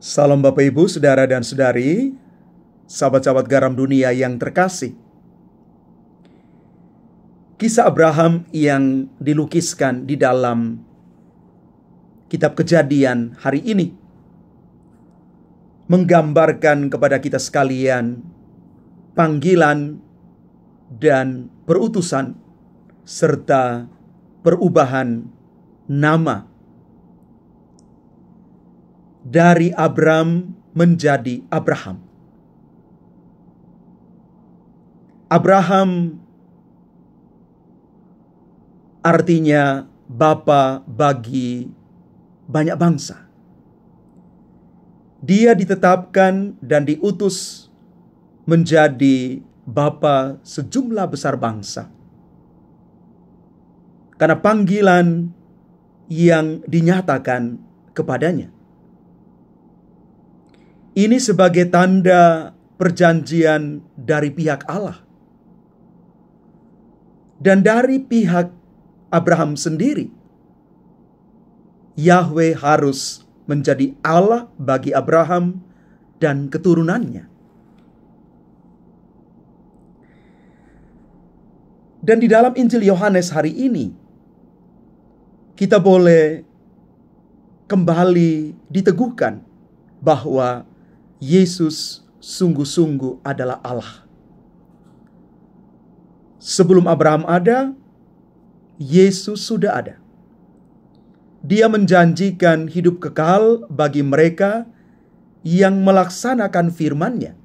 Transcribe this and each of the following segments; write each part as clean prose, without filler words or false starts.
Salam Bapak Ibu, Saudara dan Saudari, sahabat-sahabat garam dunia yang terkasih. Kisah Abraham yang dilukiskan di dalam kitab Kejadian hari ini menggambarkan kepada kita sekalian panggilan dan perutusan serta perubahan nama dari Abram menjadi Abraham. Abraham artinya bapa bagi banyak bangsa. Dia ditetapkan dan diutus menjadi bapa sejumlah besar bangsa. Karena panggilan yang dinyatakan kepadanya. Ini sebagai tanda perjanjian dari pihak Allah. Dan dari pihak Abraham sendiri, Yahweh harus menjadi Allah bagi Abraham dan keturunannya. Dan di dalam Injil Yohanes hari ini, kita boleh kembali diteguhkan bahwa Yesus sungguh-sungguh adalah Allah. Sebelum Abraham ada, Yesus sudah ada. Dia menjanjikan hidup kekal bagi mereka yang melaksanakan firman-Nya.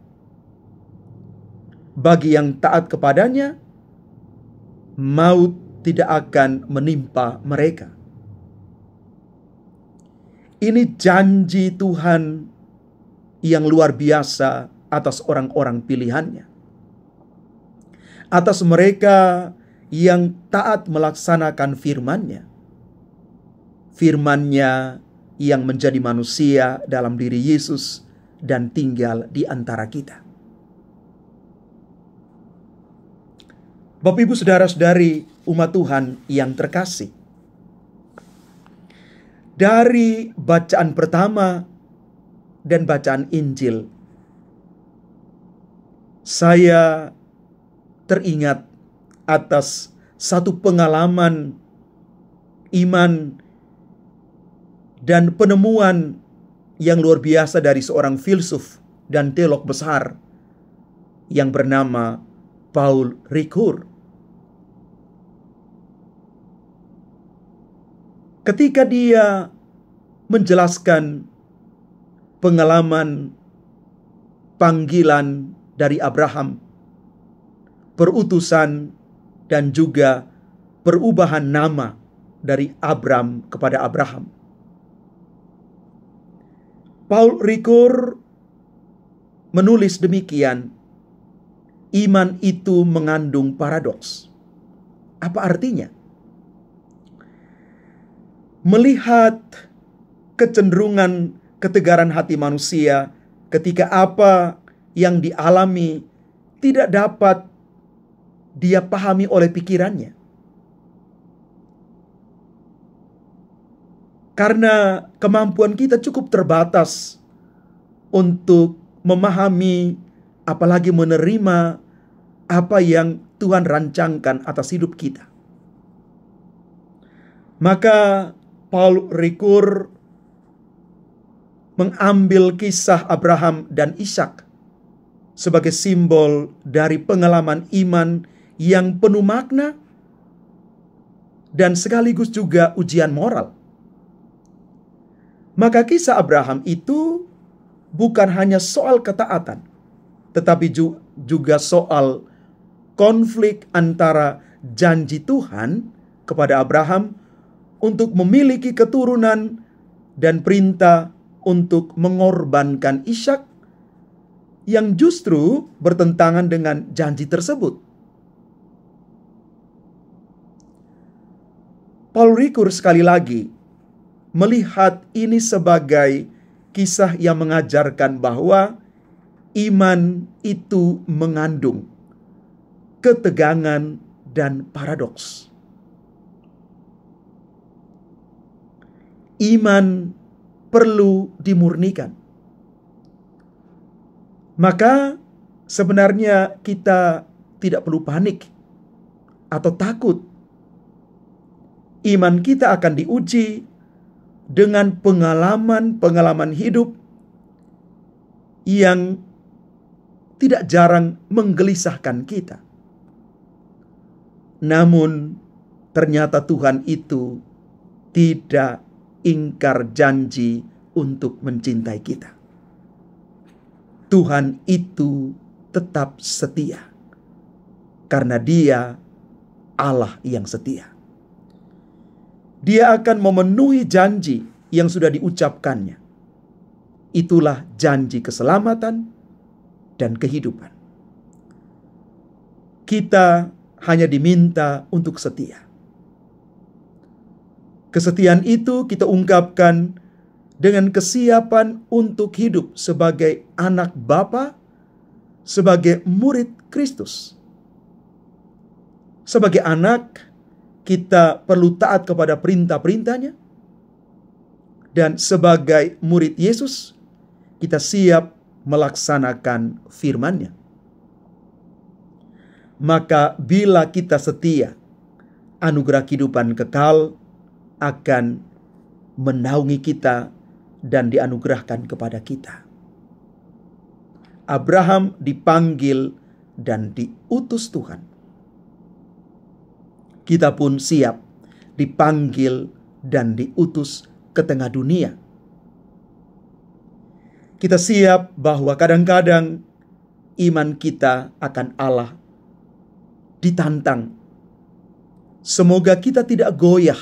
Bagi yang taat kepadanya, maut tidak akan menimpa mereka. Ini janji Tuhan yang luar biasa atas orang-orang pilihannya. Atas mereka yang taat melaksanakan firman-Nya. Firman-Nya yang menjadi manusia dalam diri Yesus dan tinggal di antara kita. Bapak Ibu Saudara-saudari umat Tuhan yang terkasih. Dari bacaan pertama dan bacaan Injil, saya teringat atas satu pengalaman iman dan penemuan yang luar biasa dari seorang filsuf dan teolog besar yang bernama Paul Ricoeur. Ketika dia menjelaskan pengalaman panggilan dari Abraham, perutusan dan juga perubahan nama dari Abram kepada Abraham. Paul Ricoeur menulis demikian, iman itu mengandung paradoks. Apa artinya? Melihat kecenderungan ketegaran hati manusia ketika apa yang dialami tidak dapat dia pahami oleh pikirannya. Karena kemampuan kita cukup terbatas untuk memahami, apalagi menerima apa yang Tuhan rancangkan atas hidup kita. Maka Paul Ricoeur mengambil kisah Abraham dan Ishak sebagai simbol dari pengalaman iman yang penuh makna dan sekaligus juga ujian moral. Maka kisah Abraham itu bukan hanya soal ketaatan, tetapi juga soal konflik antara janji Tuhan kepada Abraham untuk memiliki keturunan dan perintah untuk mengorbankan Ishak yang justru bertentangan dengan janji tersebut. Paul Ricoeur sekali lagi melihat ini sebagai kisah yang mengajarkan bahwa iman itu mengandung ketegangan dan paradoks. Iman perlu dimurnikan. Maka sebenarnya kita tidak perlu panik atau takut. Iman kita akan diuji dengan pengalaman-pengalaman hidup yang tidak jarang menggelisahkan kita. Namun ternyata Tuhan itu tidak ingkar janji untuk mencintai kita. Tuhan itu tetap setia karena Dia Allah yang setia. Dia akan memenuhi janji yang sudah diucapkannya. Itulah janji keselamatan dan kehidupan. Kita hanya diminta untuk setia. Kesetiaan itu kita ungkapkan dengan kesiapan untuk hidup sebagai anak Bapa, sebagai murid Kristus. Sebagai anak, kita perlu taat kepada perintah-perintahnya. Dan sebagai murid Yesus, kita siap melaksanakan firman-Nya. Maka bila kita setia, anugerah kehidupan kekal akan menaungi kita dan dianugerahkan kepada kita. Abraham dipanggil dan diutus Tuhan. Kita pun siap dipanggil dan diutus ke tengah dunia. Kita siap bahwa kadang-kadang iman kita akan Allah ditantang. Semoga kita tidak goyah,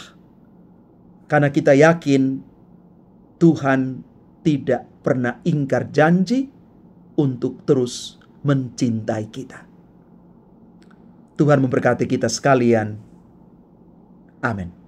karena kita yakin Tuhan tidak pernah ingkar janji untuk terus mencintai kita. Tuhan memberkati kita sekalian. Amin.